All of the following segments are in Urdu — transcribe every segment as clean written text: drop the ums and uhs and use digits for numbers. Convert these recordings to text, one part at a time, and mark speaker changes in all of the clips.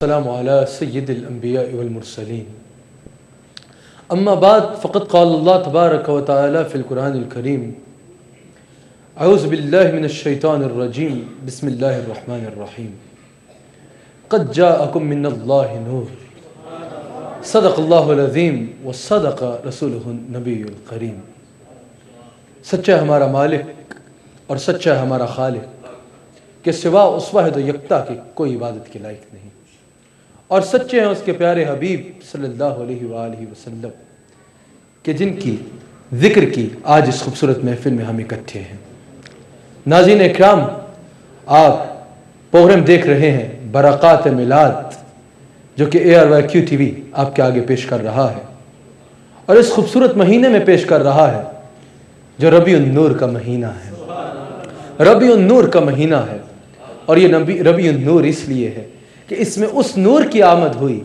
Speaker 1: السلام على سيد الأنبياء والمرسلين أما بعد فقد قال الله تبارك وتعالى في القرآن الكريم أعوذ بالله من الشيطان الرجيم بسم الله الرحمن الرحيم قد جاءكم من الله نور صدق الله العظيم وصدق رسوله النبي الكريم۔ سچا ہمارا مالک اور سچا ہمارا خالق کہ سوا اس واحد و یکتا کی کوئی عبادت کے لائق نہیں، اور سچے ہیں اس کے پیارے حبیب صلی اللہ علیہ وآلہ وسلم کہ جن کی ذکر کی آج اس خوبصورت محفل میں ہم اکٹھے ہیں۔ ناظرین اکرام، آپ پروگرام دیکھ رہے ہیں برکات میلاد جو کہ ARYQ TV آپ کے آگے پیش کر رہا ہے، اور اس خوبصورت مہینے میں پیش کر رہا ہے جو ربیع النور کا مہینہ ہے۔ ربیع النور کا مہینہ ہے، اور یہ ربیع النور اس لیے ہے کہ اس میں اس نور کی آمد ہوئی،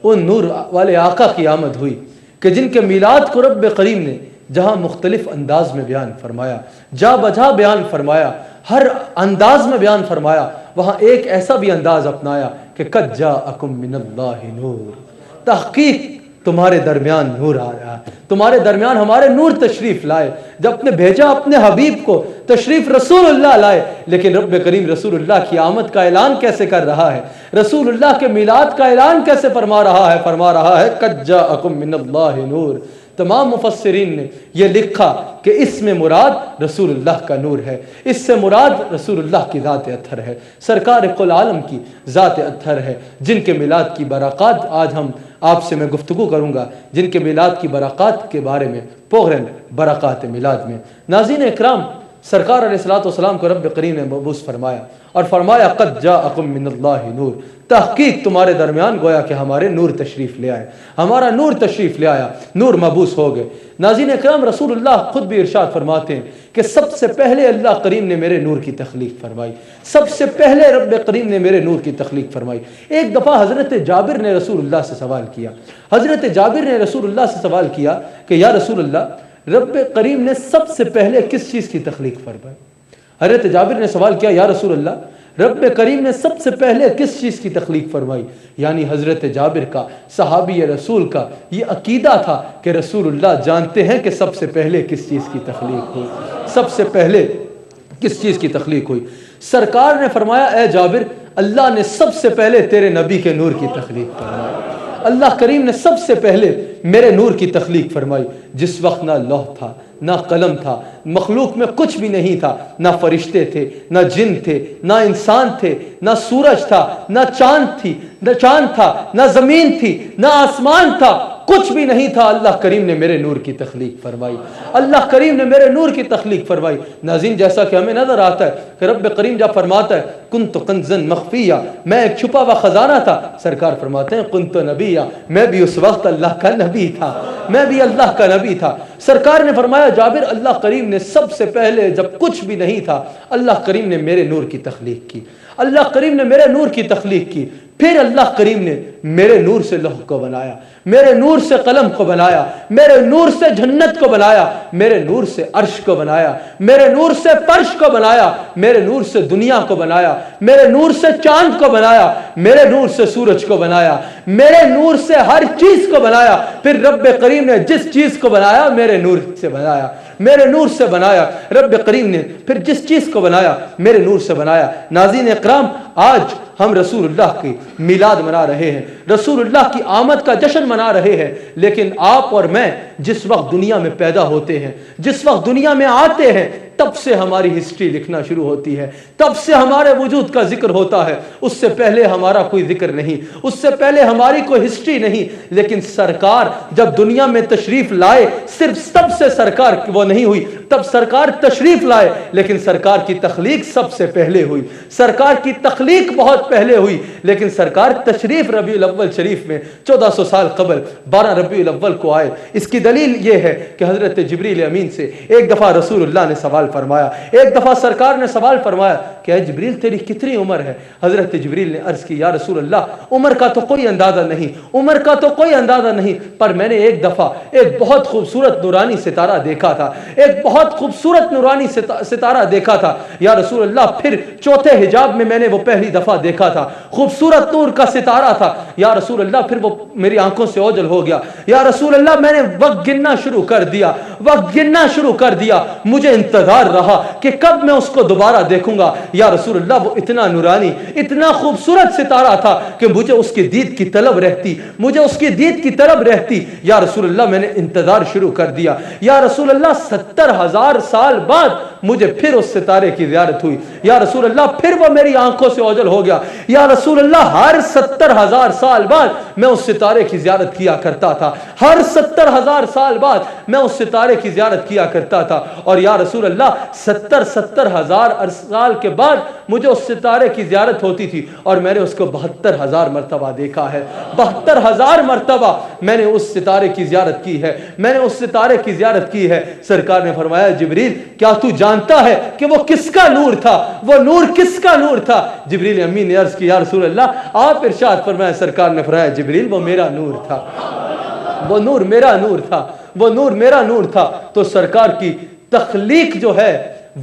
Speaker 1: ان نور والے آقا کی آمد ہوئی کہ جن کے میلاد کو رب کریم نے جہاں مختلف انداز میں بیان فرمایا، جا بجا بیان فرمایا، ہر انداز میں بیان فرمایا، وہاں ایک ایسا بھی انداز اپنایا کہ قد جاءکم من اللہ نور، تحقیق تمہارے درمیان نور آیا، تمہارے درمیان ہمارے نور تشریف لائے۔ جب اپنے بھیجا اپنے حبیب کو، تشریف رسول اللہ لائے، لیکن رب کریم رسول اللہ کی آمد کا اعلان کیسے کر رہا ہے، رسول اللہ کے میلاد کا اعلان کیسے فرما رہا ہے قد جاءکم من اللہ نور۔ تمام مفسرین نے یہ لکھا کہ اس میں مراد رسول اللہ کا نور ہے، اس سے مراد رسول اللہ کی ذات اطہر ہے، سرکار کل عالم کی ذات اطہر ہے، جن کے میلاد کی برکات آج ہم آپ سے میں گفتگو کروں گا، جن کے میلاد کی برکات کے بارے میں پروگرام برکات میلاد میں۔ ناظرین اکرام، سرکار علیہ الصلوۃ والسلام کو رب کریم نے مبعوث فرمایا اور فرمایا قد جاءکم من اللہ نور، تحقیق تمہارے درمیان گویا کہ ہمارے نور تشریف لے آئے، ہمارا نور تشریف لے آیا، نور مبعوث ہو گئے۔ ناظرین اکرام، رسول اللہ خود بھی ارشاد فرماتے ہیں کہ سب سے پہلے اللہ کریم نے میرے نور کی تخلیق فرمائی، سب سے پہلے رب کریم نے میرے نور کی تخلیق فرمائی۔ ایک دفعہ حضرت جابر نے رسول اللہ سے سوال کیا، حضرت جابر نے رسول اللہ سے سوال کیا کہ یا رسول اللہ، رب کریم نے سب سے پہلے کس چیز کی تخلیق فرمائی؟ حضرت جابر نے سوال کیا یا رسول اللہ، رب کریم نے سب سے پہلے کس چیز کی تخلیق فرمائی؟ یعنی حضرت جابر کا، صحابی رسول کا یہ عقیدہ تھا کہ رسول اللہ جانتے ہیں کہ سب سے پہلے کس چیز کی تخلیق ہوئی، سب سے پہلے کس چیز کی تخلیق ہوئی۔ سرکار نے فرمایا اے جابر، اللہ نے سب سے پہلے تیرے نبی کے نور کی تخلیق فرمائی، اللہ کریم نے سب سے پہلے میرے نور کی تخلیق فرمائی۔ جس وقت نہ لوح تھا، نہ قلم تھا، مخلوق میں کچھ بھی نہیں تھا، نہ فرشتے تھے، نہ جن تھے، نہ انسان تھے، نہ سورج تھا، نہ چاند تھا، نہ زمین تھی، نہ آسمان تھا، کچھ بھی نہیں تھا، اللہ کریم نے میرے نور کی تخلیق فرمائی، اللہ کریم نے میرے نور کی تخلیق فرمائی۔ ناظرین، جیسا کہ ہمیں نظر آتا ہے کہ رب کریم جب فرماتا ہے کنت کنزا مخفیہ، میں ایک چھپا ہوا خزانہ تھا، سرکار فرماتے ہیں کنت نبیہ، میں بھی اس وقت اللہ کا نبی تھا، میں بھی اللہ کا نبی تھا۔ سرکار نے فرمایا جابر، اللہ کریم نے سب سے پہلے جب کچھ بھی نہیں تھا، اللہ کریم نے میرے نور کی تخلیق کی، اللہ کریم نے میرے نور کی تخلیق کی۔ پھر اللہ کریم نے میرے نور سے لوح کو بنایا، میرے نور سے قلم کو بنایا، میرے نور سے جنت کو بنایا، میرے نور سے عرش کو بنایا، میرے نور سے فرش کو بنایا، میرے نور سے دنیا کو بنایا، میرے نور سے چاند کو بنایا، میرے نور سے سورج کو بنایا، میرے نور سے ہر چیز کو بنایا۔ پھر رب کریم نے جس چیز کو بنایا میرے نور سے بنایا، میرے نور سے بنایا۔ رب کریم نے پھر جس چیز کو بنایا میرے نور سے بنایا۔ ناظرین اکرام، آج ہم رسول اللہ کی میلاد منا رہے ہیں، رسول اللہ کی آمد کا جشن منا رہے ہیں، لیکن آپ اور میں جس وقت دنیا میں پیدا ہوتے ہیں، جس وقت دنیا میں آتے ہیں، تب سے ہماری ہسٹری لکھنا شروع ہوتی ہے، تب سے ہمارے وجود کا ذکر ہوتا ہے۔ اس سے پہلے ہمارا کوئی ذکر نہیں، اس سے پہلے ہماری کوئی ہسٹری نہیں۔ لیکن سرکار جب دنیا میں تشریف لائے، صرف تب سے سرکار وہ نہیں ہوئی، تب سرکار تشریف لائے، لیکن سرکار کی تخلیق سب سے پہلے ہوئی، سرکار کی تخلیق بہت پہلے ہوئی، لیکن سرکار تشریف ربیع الاول شریف میں 1400 سال قبل 12 ربیع الاول کو آئے۔ اس کی دلیل یہ ہے کہ حضرت جبریل امین سے ایک دفعہ رسول اللہ نے سوال سوال فرمایا. ایک دفعہ سرکار نے سوال فرمایا کہ اے جبریل تیری کتنی عمر ہے؟ حضرت جبریل نے عرض کی یا رسول اللہ عمر کا تو کوئی اندازہ نہیں، عمر کا تو کوئی اندازہ نہیں، پر میں نے ایک دفعہ ایک بہت خوبصورت نورانی ستارہ دیکھا تھا، ایک بہت خوبصورت نورانی ستارہ دیکھا تھا یا رسول اللہ. پھر چوتھے حجاب میں نے وہ پہلی دفعہ دیکھا تھا، خوبصورت نور کا ستارہ تھا یا رسول اللہ. پھر وہ میری آنکھوں سے اوجھل ہو گیا یا رسول اللہ. میں نے وقت گننا شروع کر دیا، وقت گننا شروع کر دیا. مجھے انتظار رہا کہ کب میں اس کو دوبارہ دیکھوں گا یا رسول اللہ. وہ اتنا نورانی، اتنا خوبصورت ستارہ تھا کہ مجھے اس کی دید کی طلب رہتی، مجھے اس کی دید کی طلب رہتی یا رسول اللہ. میں نے انتظار شروع کر دیا یا رسول اللہ. 70,000 سال بعد مجھے پھر اس ستارے کی زیارت ہوئی یا رسول اللہ. پھر وہ میری آنکھوں سے اوجھل ہو گیا یا رسول اللہ. ہر 70,000 سال بعد میں اس ستارے کی زیارت کیا کرتا تھا، ہر 70,000 سال بعد میں اس ستارے کی زیارت کیا کرتا تھا. اور یا رسول اللہ 70,000 سال کے بعد مجھے اس ستارے کی زیارت ہوتی تھی اور میں نے اس کو 72,000 مرتبہ دیکھا ہے. 72,000 مرتبہ میں نے اس ستارے کی زیارت کی ہے، میں نے اس ستارے کی زیارت کی ہے. سرکار نے فرمایا جبریل کیا تو جانتا ہے کہ وہ کس کا نور تھا؟ وہ نور کس کا نور تھا؟ جبریل امین نے عرض کی یا رسول اللہ. آپ ارشاد فرمایا، سرکار نے فرمایا جبریل وہ میرا نور تھا، وہ نور میرا نور تھا، وہ نور میرا نور تھا. تو سرکار کی تخلیق جو ہے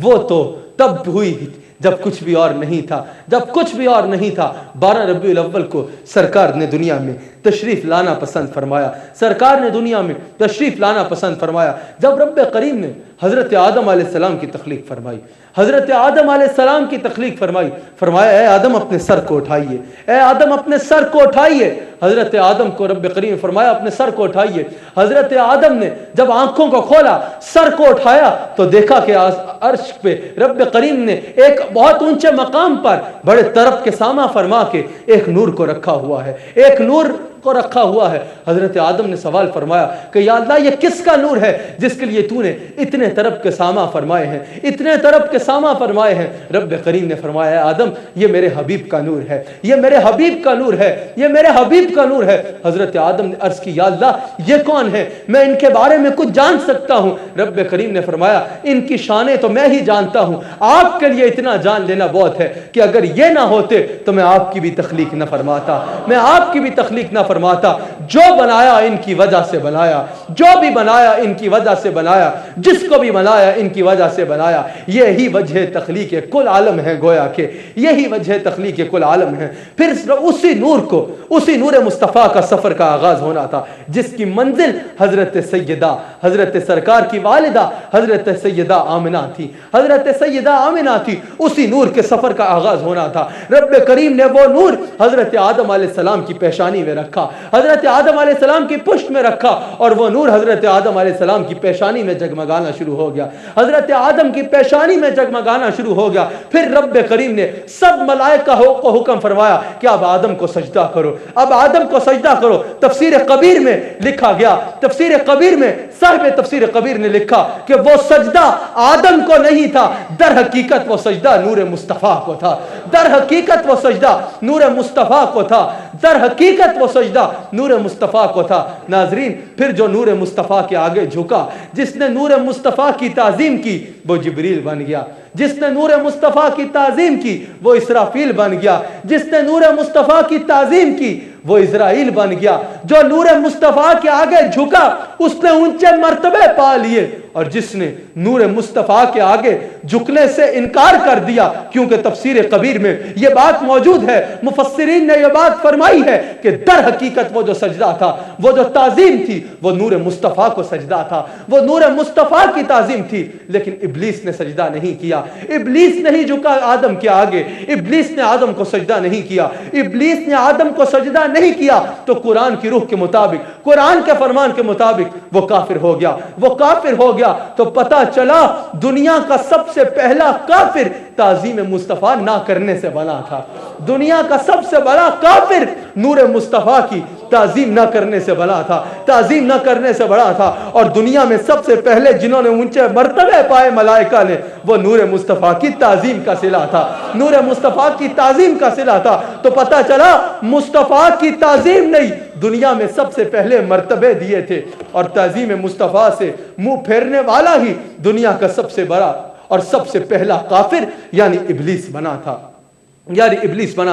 Speaker 1: وہ تو تب ہوئی جب کچھ بھی اور نہیں تھا، جب کچھ بھی اور نہیں تھا. 12 ربیع الاول کو سرکار نے دنیا میں تشریف لانا پسند فرمایا، سرکار نے دنیا میں تشریف لانا پسند فرمایا. جب رب کریم نے حضرت آدم علیہ السلام کی تخلیق فرمائی، حضرت آدم علیہ السلام کی تخلیق فرمائی، فرمایا اے آدم اپنے سر کو اٹھائیے، اے آدم اپنے سر کو اٹھائیے. حضرت آدم کو رب کریم نے فرمایا اپنے سر کو اٹھائیے. حضرت آدم نے جب آنکھوں کو کھولا، سر کو اٹھایا تو دیکھا کہ عرش پہ رب کریم نے ایک بہت اونچے مقام پر بڑے طرف کے ساماں فرما کے ایک نور کو رکھا ہوا ہے، ایک نور کو رکھا ہوا ہے. حضرت آدم نے سوال فرمایا کہ یا اللہ یہ کس کا نور ہے جس کے لیے تو نے اتنے طرف کے ساماں فرمائے ہیں، اتنے طرف کے ساماں فرمائے ہیں؟ رب کریم نے فرمایا اے آدم یہ میرے حبیب کا نور ہے، یہ میرے حبیب کا نور ہے، یہ میرے حبیب کا نور ہے. حضرت آدم نے عرض کی یا اللہ یہ کون ہے؟ میں ان کے بارے میں کچھ جان سکتا ہوں؟ رب کریم نے فرمایا ان کی شانیں تو میں ہی جانتا ہوں، آپ کے لیے اتنا جان لینا بہت ہے کہ اگر یہ نہ ہوتے تو میں آپ کی بھی تخلیق نہ فرماتا، میں آپ کی بھی تخلیق نہ فرماتا. جو بنایا ان کی وجہ سے بنایا، جو بھی بنایا ان کی وجہ سے بنایا، جس کو بھی بنایا ان کی وجہ سے بنایا. یہی وجہ تخلیق کل عالم ہے، گویا کہ یہی وجہ تخلیق کل عالم ہے. پھر اسی نور کو، اسی نور مصطفیٰ کا سفر کا آغاز ہونا تھا جس کی منزل حضرت سیدہ، حضرت سرکار کی والدہ حضرت سیدہ آمنہ تھی، حضرت سیدہ آمنہ تھی. اسی نور کے سفر کا آغاز ہونا تھا. رب کریم نے وہ نور حضرت آدم علیہ السلام کی پیشانی میں رکھا، حضرت آدم علیہ السلام کی پشت میں رکھا اور وہ نور حضرت آدم علیہ السلام کی پیشانی میں جگمگانا شروع ہو گیا، حضرت آدم کی پیشانی میں جگمگانا شروع ہو گیا. پھر رب کریم نے سب ملائکہ کو حکم فرمایا کہ اب آدم کو سجدہ کرو، اب آدم کو سجدہ کرو. تفسیر کبیر میں لکھا گیا، تفسیر کبیر میں صاحب تفسیر کبیر نے لکھا کہ وہ سجدہ آدم کو نہیں تھا، در حقیقت وہ سجدہ نور مصطفیٰ کو تھا، در حقیقت وہ سجدہ نور مصطفیٰ کو تھا، در حقیقت وہ سجدہ نور مصطفیٰ کو تھا. ناظرین پھر جو نور مصطفیٰ کے آگے جھکا، جس نے نور مصطفیٰ کی تعظیم کی وہ جبریل بن گیا، جس نے نور مصطفیٰ کی تعظیم کی وہ اسرافیل بن گیا، جس نے نور مصطفیٰ کی تعظیم کی وہ اسرائیل بن گیا. جو نور مصطفیٰ کے آگے جھکا اس نے اونچے مرتبے پا لیے، اور جس نے نور مصطفیٰ کے آگے جھکنے سے انکار کر دیا، کیونکہ تفسیر کبیر میں یہ بات موجود ہے، مفسرین نے یہ بات فرمائی ہے کہ در حقیقت وہ جو سجدہ تھا، وہ جو تعظیم تھی وہ نور مصطفیٰ کو سجدہ تھا، وہ نور مصطفیٰ کی تعظیم تھی. لیکن ابلیس نے سجدہ نہیں کیا، ابلیس نہیں جھکا آدم کے آگے، ابلیس نے آدم کو سجدہ نہیں کیا، ابلیس نے آدم کو سجدہ نہیں کیا. تو قرآن کی روح کے مطابق، قرآن کے فرمان کے مطابق وہ کافر ہو گیا، وہ کافر ہو گیا. تو پتا چلا دنیا کا سب سے پہلا کافر تعظیم مصطفیٰ نہ کرنے سے بنا تھا. دنیا کا سب سے بڑا کافر نور مصطفیٰ کی تعظیم نہ کرنے سے بنا تھا، تعظیم نہ کرنے سے بڑا تھا. اور دنیا میں سب سے پہلے جنہوں نے اونچے مرتبے پائے ملائکہ نے، وہ نور مصطفیٰ کی تعظیم کا صلہ تھا، نور مصطفیٰ کی تعظیم کا صلہ تھا. تو پتا چلا مصطفیٰ کی تعظیم نہیں، دنیا میں سب سے پہلے مرتبے دیے تھے، اور تعظیم مصطفیٰ سے منہ پھیرنے والا ہی دنیا کا سب سے بڑا اور سب سے پہلا کافر یعنی ابلیس بنا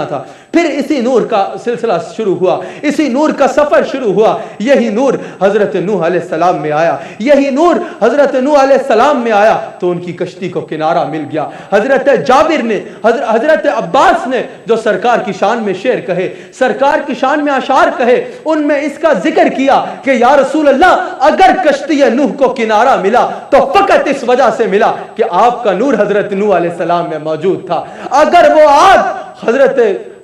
Speaker 1: تھا، پھر اسی نور کا سلسلہ شروع ہوا، اسی نور کا سفر شروع ہوا. یہی نور حضرت نوح علیہ السلام میں آیا، یہی نور حضرت نوح علیہ السلام میں آیا تو ان کی کشتی کو کنارہ مل گیا. حضرت جابر نے، حضرت عباس نے جو سرکار کی شان میں شعر کہے، سرکار کی شان میں اشعار کہے، ان میں اس کا ذکر کیا کہ یا رسول اللہ اگر کشتی نوح کو کنارہ ملا تو فقط اس وجہ سے ملا کہ آپ کا نور حضرت نوح علیہ السلام میں موجود تھا. اگر وہ آگ حضرت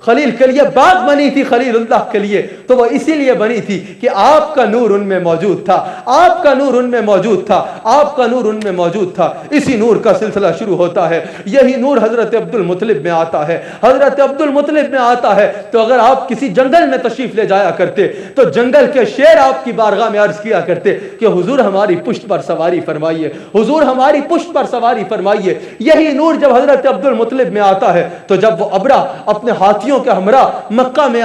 Speaker 1: خلیل کے لیے باغ بنی تھی، خلیل اللہ کے لیے، تو وہ اسی لیے بنی تھی کہ آپ کا نور ان میں موجود تھا، آپ کا نور ان میں موجود تھا، آپ کا نور ان میں موجود تھا. اسی نور کا سلسلہ شروع ہوتا ہے. یہی نور حضرت عبد المطلب میں آتا ہے. حضرت عبد المطلب میں آتا ہے تو اگر آپ کسی جنگل میں تشریف لے جایا کرتے تو جنگل کے شیر آپ کی بارگاہ میں عرض کیا کرتے کہ حضور ہماری پشت پر سواری فرمائیے، حضور ہماری پشت پر سواری فرمائیے. یہی نور جب حضرت عبد المطلب میں آتا ہے تو جب وہ ابرا اپنے ہاتھیوں کے ہمراہ مکہ میں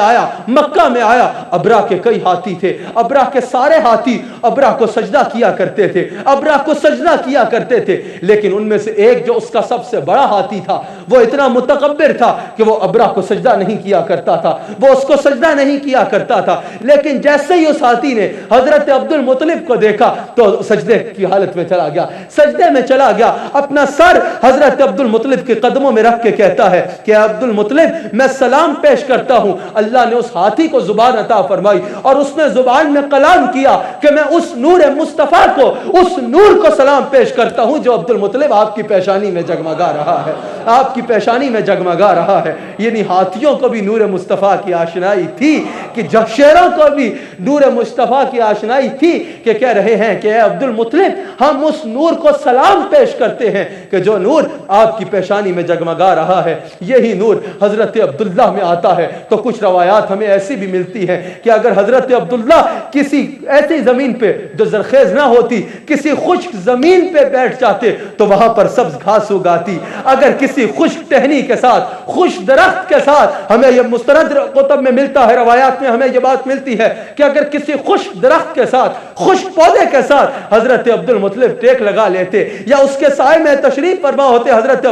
Speaker 1: آیا، ابرا کے کئی ہاتھی تھے، ابرا کے سارے ہاتھی ابرا کو سجدہ کیا کرتے تھے، ابرا کو سجدہ کیا کرتے تھے. لیکن ان میں سے ایک جو اس کا سب سے بڑا ہاتھی تھا وہ اتنا متکبر تھا کہ وہ ابرا کو سجدہ نہیں کیا کرتا تھا، وہ اس کو سجدہ نہیں کیا کرتا تھا. لیکن جیسے ہی اس ہاتھی نے حضرت عبد المطلب کو دیکھا تو سجدے کی حالت میں چلا گیا، سجدے میں چلا گیا، اپنا سر حضرت عبد المطلب کے قدموں میں رکھ کے کہتا ہے کہ عبد المطلب میں سلام پیش کرتا ہوں. اللہ نے اس ہاتھی کو زبان عطا فرمائی اور اس نے زبان میں کلام کیا کہ میں اس نور مصطفیٰ کو، اس نور کو سلام پیش کرتا ہوں جو عبد المطلب آپ کی پیشانی میں جگمگا رہا ہے، آپ کی پیشانی میں جگمگا رہا ہے. یعنی ہاتھیوں کو بھی نور مصطفیٰ کی آشنائی تھی کہ شیروں کو بھی نور مصطفیٰ کی آشنائی تھی کہ کہہ رہے ہیں کہ اے عبد المطلب ہم اس نور کو سلام پیش کرتے ہیں کہ جو نور آپ کی پیشانی میں جگمگا رہا ہے. یہی نور حضرت عبداللہ میں آتا ہے تو کچھ روایات ہمیں ایسی بھی ملتی ہیں کہ اگر حضرت عبداللہ کسی ایسی زمین پہ جو زرخیز نہ ہوتی، کسی خشک زمین پہ بیٹھ جاتے تو وہاں پر سبز گھاس اگاتی. اگر کسی خشک ٹہنی کے ساتھ، خشک درخت کے ساتھ، ہمیں یہ مستند کتب میں ملتا ہے، روایات میں ہمیں یہ بات ملتی ہے کہ اگر کسی خشک درخت کے ساتھ، خشک پودے کے ساتھ حضرت عبد المطلب ٹیک لگا لیتے یا اس کے سائے میں تشریف فرما ہوتے حضرت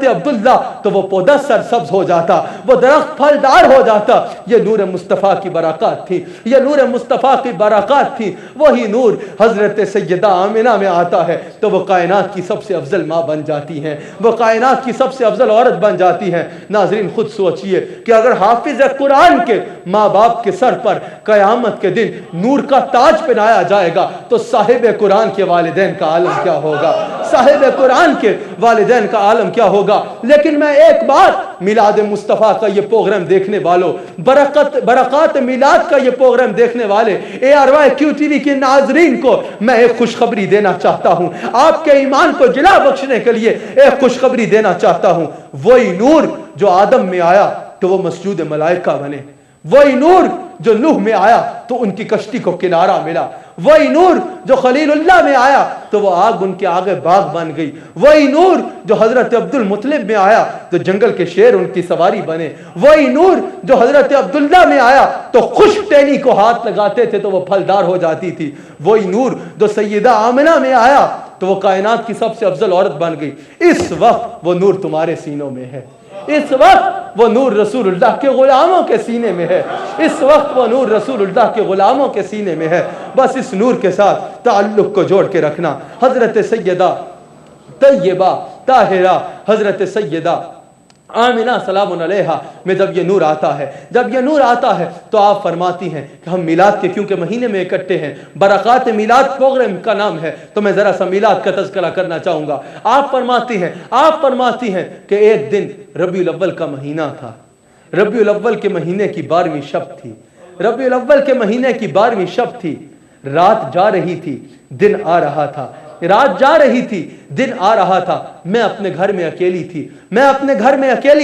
Speaker 1: عبداللہ تو وہ پودا سرسبز ہو جاتا، وہ درخت پھلدار ہو جاتا. یہ نور مصطفیٰ کی برکات تھی، یہ نور مصطفیٰ کی برکات تھی. وہی نور حضرت سیدہ آمنہ میں آتا ہے تو وہ کائنات کی سب سے افضل ماں بن جاتی ہیں، وہ کائنات کی سب سے افضل عورت بن جاتی ہیں. ناظرین خود سوچئے کہ اگر حافظ قرآن کے ماں باپ کے سر پر قیامت کے دن نور کا تاج پہنایا جائے گا تو صاحب قرآن کے والدین کا عالم کیا ہوگا، صاحب قرآن کے والدین کا عالم کیا ہوگا. لیکن میں ایک بات میلاد مصطفیٰ کا یہ پروگرام دیکھنے والوں، برکات میلاد کا یہ پروگرام دیکھنے والے ARY ٹی وی کے ناظرین کو میں ایک خوشخبری دینا چاہتا ہوں، آپ کے ایمان کو جلا بخشنے کے لیے ایک خوشخبری دینا چاہتا ہوں. وہی نور جو آدم میں آیا تو وہ مسجود ملائکہ بنے، وہی نور جو نوح میں آیا تو ان کی کشتی کو کنارہ ملا، وہی نور جو خلیل اللہ میں آیا تو وہ آگ ان کے آگے باغ بن گئی، وہی نور جو حضرت عبد المطلب میں آیا تو جنگل کے شیر ان کی سواری بنے، وہی نور جو حضرت عبداللہ میں آیا تو خشک ٹہنی کو ہاتھ لگاتے تھے تو وہ پھلدار ہو جاتی تھی، وہی نور جو سیدہ آمنہ میں آیا تو وہ کائنات کی سب سے افضل عورت بن گئی. اس وقت وہ نور تمہارے سینوں میں ہے، اس وقت وہ نور رسول اللہ کے غلاموں کے سینے میں ہے، اس وقت وہ نور رسول اللہ کے غلاموں کے سینے میں ہے. بس اس نور کے ساتھ تعلق کو جوڑ کے رکھنا. حضرت سیدہ طیبہ طاہرہ حضرت سیدہ آمنہ سلام علیہا میں جب یہ نور آتا ہے تو آپ فرماتی ہیں کہ ہم میلاد کے کیونکہ مہینے میں اکٹھے ہیں، برکات میلاد پروگرام کا نام ہے تو میں ذرا سا میلاد کا تذکرہ کرنا چاہوں گا. آپ فرماتی ہیں کہ ایک دن ربیع الاول کا مہینہ تھا، ربیع الاول کے مہینے کی 12ویں شب تھی، ربیع الاول کے مہینے کی 12ویں شب تھی. رات جا رہی تھی، دن آ رہا تھا، رات جا رہی تھی، دن آ رہا تھا. میں اپنے گھر میں اکیلی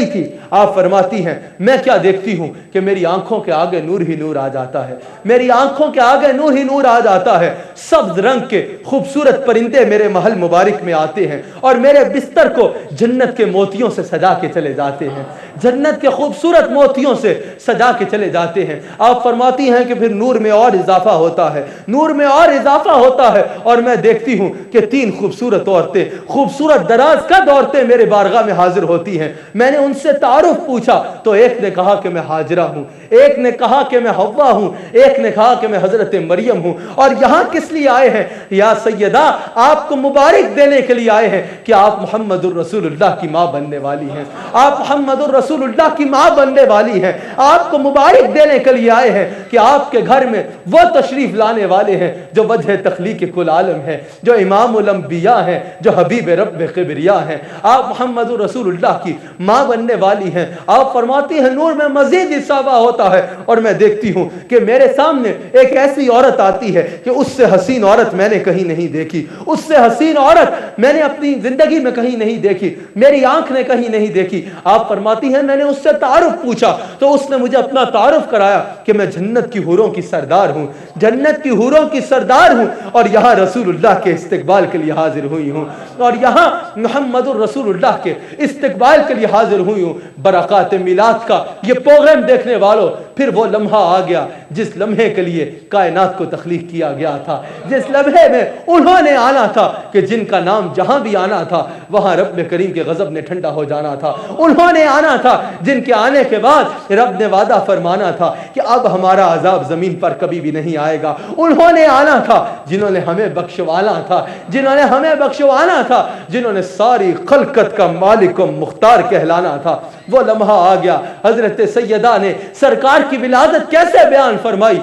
Speaker 1: تھی. آپ فرماتی ہیں میں کیا دیکھتی ہوں کہ میری آنکھوں کے آگے نور ہی نور آ جاتا ہے، میری آنکھوں کے آگے نور ہی نور آ جاتا ہے. سبز رنگ کے خوبصورت پرندے میرے محل مبارک میں آتے ہیں اور میرے بستر کو جنت کے موتیوں سے سجا کے چلے جاتے ہیں، جنت کے خوبصورت موتیوں سے سجا کے چلے جاتے ہیں. آپ فرماتی ہیں کہ پھر نور میں اور اضافہ ہوتا ہے، نور میں اور اضافہ ہوتا ہے اور میں دیکھتی ہوں کہ 3 خوبصورت عورتیں عورتیں خوبصورت دراز قد عورتیں میرے بارگاہ میں حاضر ہوتی ہیں. میں نے ان سے تعارف پوچھا تو ایک نے کہا کہ میں ہاجرہ ہوں, ایک نے کہا کہ میں حوا ہوں, ایک نے کہا کہ میں حضرت مریم ہوں. اور یہاں کس لیے آئے ہیں؟ یا سیدہ, آپ کو مبارک دینے کے لیے آئے ہیں کہ آپ محمد الرسول اللہ کی ماں بننے والی ہیں, آپ محمد الرسول اللہ کی ماں بننے والی ہیں. آپ کو مبارک دینے کے لیے آئے ہیں کہ آپ کے گھر میں وہ تشریف لانے والے ہیں جو وجہ تخلیق کل عالم ہے, جو امام الانبیاء ہیں, جو حبیب رب کبریا ہیں. آپ محمد الرسول اللہ کی ماں بننے والی ہیں. آپ فرماتی ہیں نور میں مزید اضافہ ہوتا ہے اور میں دیکھتی ہوں کہ میرے سامنے ایک ایسی عورت آتی ہے کہ اس سے حسین عورت میں نے کہیں نہیں دیکھی, اس سے حسین عورت میں نے اپنی زندگی میں کہیں نہیں دیکھی, میری آنکھ نے کہیں نہیں دیکھی. آپ فرماتی ہیں میں نے اس سے تعارف پوچھا تو اس نے مجھے اپنا تعارف کرایا کہ میں جنت کی حوروں کی سردار ہوں, جنت کی حوروں کی سردار ہوں, اور یہاں رسول اللہ کے استقبال کے لیے حاضر ہوئی ہوں, اور یہاں محمد الرسول اللہ کے استقبال کے لیے حاضر ہوئی ہوں. برکات میلاد کا یہ پروگرام دیکھنے والوں, پھر وہ لمحہ آ گیا جس لمحے کے لیے کائنات کو تخلیق کیا گیا تھا, جس لمحے میں انہوں نے آنا تھا کہ جن کا نام جہاں بھی آنا تھا وہاں رب کریم کے غضب نے ٹھنڈا ہو جانا تھا. انہوں نے آنا تھا جن کے آنے کے بعد رب نے وعدہ فرمانا تھا کہ اب ہمارا عذاب زمین پر کبھی بھی نہیں آئے گا. انہوں نے آنا تھا جنہوں نے ہمیں بخشوانا تھا, جنہوں نے ہمیں بخشوانا تھا, جنہوں نے ساری خلقت کا مالک و مختار کہلانا تھا. وہ لمحہ آ گیا. حضرت سیدہ نے سرکار کی ولادت کیسے بیان فرمائی؟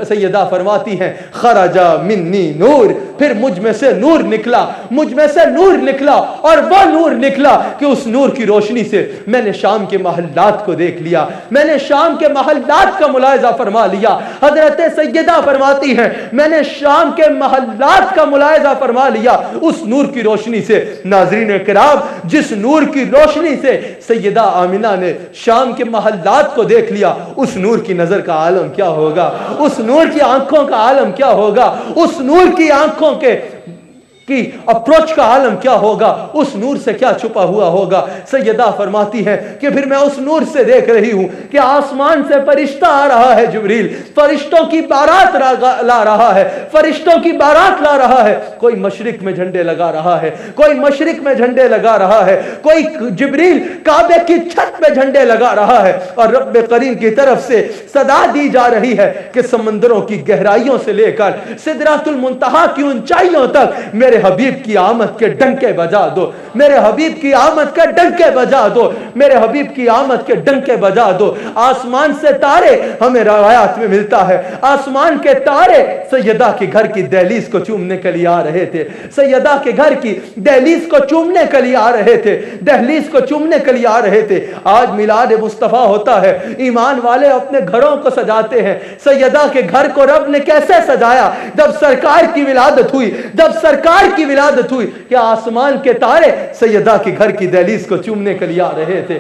Speaker 1: سیدہ فرماتی ہیں خرجا منی نور, پھر مجھ میں سے نور نکلا, مجھ میں سے نور نکلا, اور وہ نور نکلا کہ اس نور کی روشنی سے میں نے شام کے محلات کو دیکھ لیا, میں نے شام کے محلات کا ملاحظہ فرما لیا. حضرت سیدہ فرماتی ہیں میں نے شام کے محلات کا ملاحظہ فرما لیا اس نور کی روشنی سے. ناظرین کرام, جس نور کی روشنی سے سیدہ آمنہ نے شام کے محلات کو دیکھ لیا, اس نور کی نظر کا عالم کیا ہوگا, اس نور کی آنکھوں کا عالم کیا ہوگا, اس نور کی آنکھوں کی اپروچ کا عالم کیا ہوگا, اس نور سے کیا چھپا ہوا ہوگا. سیدہ فرماتی ہے کہ پھر میں اس نور سے دیکھ رہی ہوں کہ آسمان سے فرشتہ آ رہا ہے, جبریل فرشتوں کی بارات لا رہا ہے, فرشتوں کی بارات لا رہا ہے. کوئی مشرق میں جھنڈے لگا رہا ہے, کوئی مشرق میں جھنڈے لگا رہا ہے, کوئی جبریل کعبے کی چھت پہ جھنڈے لگا رہا ہے, اور رب کریم کی طرف سے صدا دی جا رہی ہے کہ سمندروں کی گہرائیوں سے لے کر سدرۃ المنتہا کی اونچائیوں تک میرے حبیب کی آمد کے ڈنکے بجا دو, میرے حبیب کی آمد کے ڈنکے بجا دو, میرے حبیب کی آمد کے ڈنکے بجا دو. آسمان سے تارے ہمیں روایات میں ملتا ہے, آسمان کے تارے سیدہ کے گھر کی دہلیز کو چومنے کے لیے آ رہے تھے, سیدہ کے گھر کی دہلیز کو چومنے کے لیے آ رہے تھے, دہلیز کو چومنے کے لیے آ رہے تھے. آج میلاد مصطفیٰ ہوتا ہے, ایمان والے اپنے گھروں کو سجاتے ہیں. سیدہ کے گھر کو رب نے کیسے سجایا؟ جب سرکار کی ولادت ہوئی, جب سرکار کی ولادت ہوئی کہ آسمان کے تارے سیدہ کے گھر کی دہلیز کو چومنے کے لیے آ رہے تھے,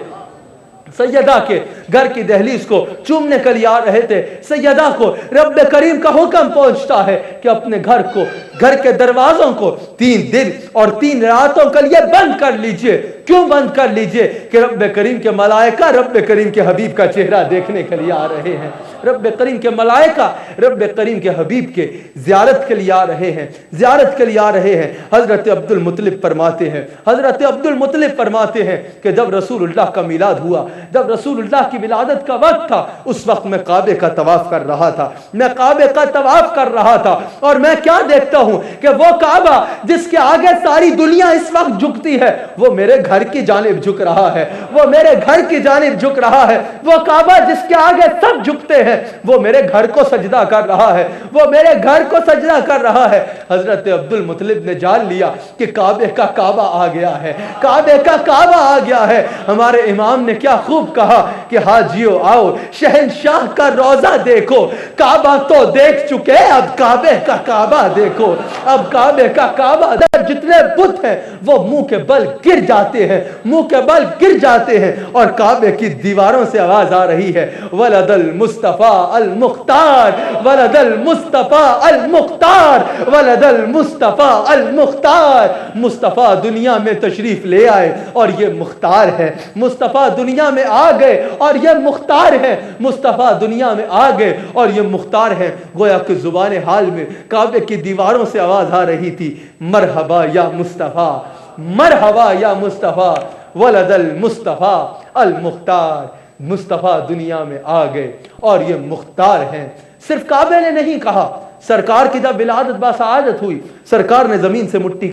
Speaker 1: سیدہ کے گھر کی دہلیز کو چومنے کے لیے آ رہے تھے. سیدہ کو رب کریم کا حکم پہنچتا ہے کہ اپنے گھر کو, گھر کے دروازوں کو 3 دن اور 3 راتوں کے لیے بند کر لیجئے. کیوں بند کر لیجئے؟ کہ رب کریم کے ملائکہ رب کریم کے حبیب کا چہرہ دیکھنے کے لیے آ رہے ہیں. رب کریم کے ملائکہ رب کریم کے حبیب کے زیارت کے لیے آ رہے ہیں, زیارت کے لیے آ رہے ہیں. حضرت عبد المطلب فرماتے ہیں, حضرت عبد المطلب فرماتے ہیں کہ جب رسول اللہ کا میلاد ہوا, جب رسول اللہ کی ولادت کا وقت تھا, اس وقت میں کعبے کا طواف کر رہا تھا, میں کعبے کا طواف کر رہا تھا, اور میں کیا دیکھتا ہوں کہ وہ کعبہ جس کے آگے ساری دنیا اس وقت جھکتی ہے, وہ میرے گھر کی جانب جھک رہا ہے, وہ میرے گھر کی جانب جھک رہا ہے. وہ کعبہ جس کے آگے سب جھکتے ہیں, وہ میرے گھر کو سجدہ کر رہا ہے, وہ میرے گھر کو سجدہ کر رہا ہے. حضرت عبد المطلب نے جان لیا کہ کعبے کا کعبہ آ گیا ہے, کعبے کا کعبہ آ گیا ہے. ہمارے امام نے کیا خوب کہا کہ حاجیو آؤ شہنشاہ کا روزہ دیکھو, کعبہ تو دیکھ چکے, اب کعبے کا کعبہ دیکھو. اب کعبے کا کعبہ, جتنے بت ہیں وہ منہ کے بل گر جاتے ہیں, منہ کے بل گر جاتے ہیں, اور کعبے کی دیواروں سے آواز آ رہی ہے ولد المصطفیٰ المختار, ولد المصطفیٰ المختار, ولد المصطفیٰ المختار. مصطفیٰ دنیا میں تشریف لے آئے اور یہ مختار ہے, مصطفیٰ دنیا میں آ گئے اور یہ مختار ہے, مصطفیٰ دنیا میں آ گئے اور یہ مختار ہے. گویا کہ زبان حال میں کعبے کی دیواروں سے آواز آ رہی تھی مرحبا یا مصطفیٰ, مرحبا یا مصطفیٰ ولد المصطفیٰ المختار، مصطفیٰ دنیا میں آ گئے اور یہ مختار ہیں۔ صرف کعبے نے نہیں کہا، سرکار کی جب ولادت باسعادت ہوئی، سرکار نے زمین سے مٹی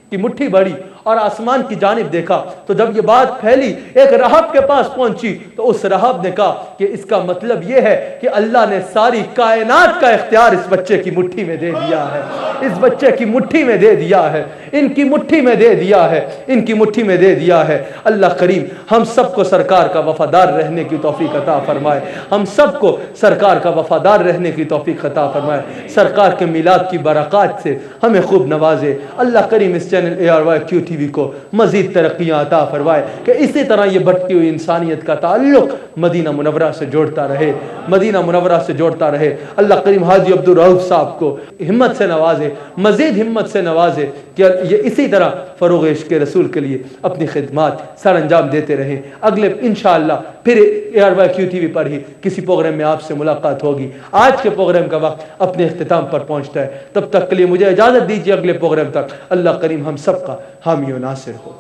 Speaker 1: کی مٹھی بڑی اور آسمان کی جانب دیکھا، تو جب یہ بات پھیلی ایک راہب کے پاس پہنچی تو اس راہب نے کہا کہ اس کا مطلب یہ ہے کہ اللہ نے ساری کائنات کا اختیار اس بچے کی مٹھی میں دے دیا ہے، اس بچے کی مٹھی میں دے دیا ہے، ان کی مٹھی میں دے دیا ہے، ان کی مٹھی میں دے دیا ہے۔ اللہ کریم ہم سب کو سرکار کا وفادار رہنے کی توفیق عطا فرمائے، ہم سب کو سرکار کا وفادار رہنے کی توفیق عطا فرمائے، سرکار کے میلاد کی برکات سے ہمیں خوب نوازے۔ اللہ کریم اس چینل ARYQ TV کو مزید ترقیاں عطا فرمائے کہ اسی طرح یہ بڑھتی ہوئی انسانیت کا تعلق مدینہ منورہ سے جوڑتا رہے، مدینہ منورہ سے جوڑتا رہے۔ اللہ کریم حاجی عبدالرؤف صاحب کو ہمت سے نوازے، مزید ہمت سے نوازے کہ یہ اسی طرح فروغ عشق رسول کے لیے اپنی خدمات سر انجام دیتے رہیں۔ اگلے انشاءاللہ پھر ARYQ TV پر ہی کسی پروگرام میں آپ سے ملاقات ہوگی۔ آج کے پروگرام کا وقت اپنے اختتام پر پہنچتا ہے، تب تک کے لیے مجھے اجازت دیجیے، اگلے پروگرام تک اللہ کریم ہم سب کا حامی و ناصر ہو۔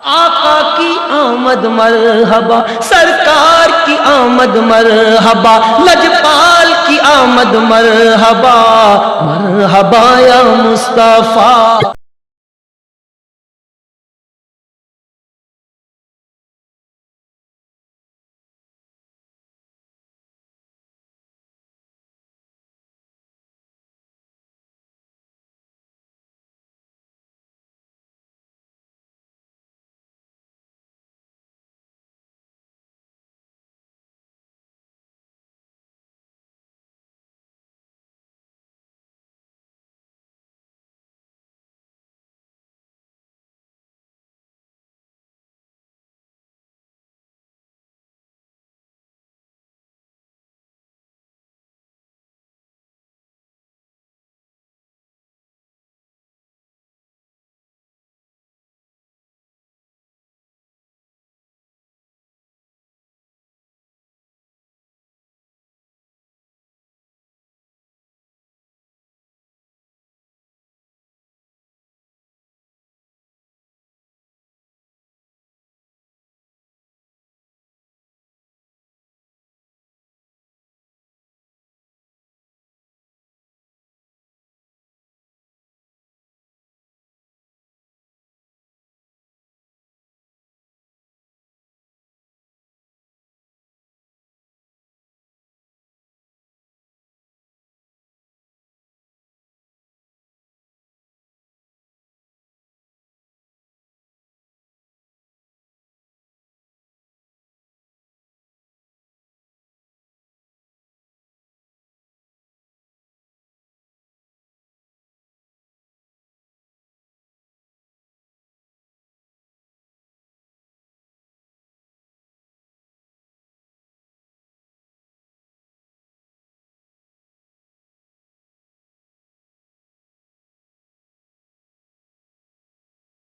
Speaker 2: آقا کی آمد مرحبا، سرکار کی آمد مرحبا، لجپال کی آمد مرحبا، مرحبا یا مصطفیٰ۔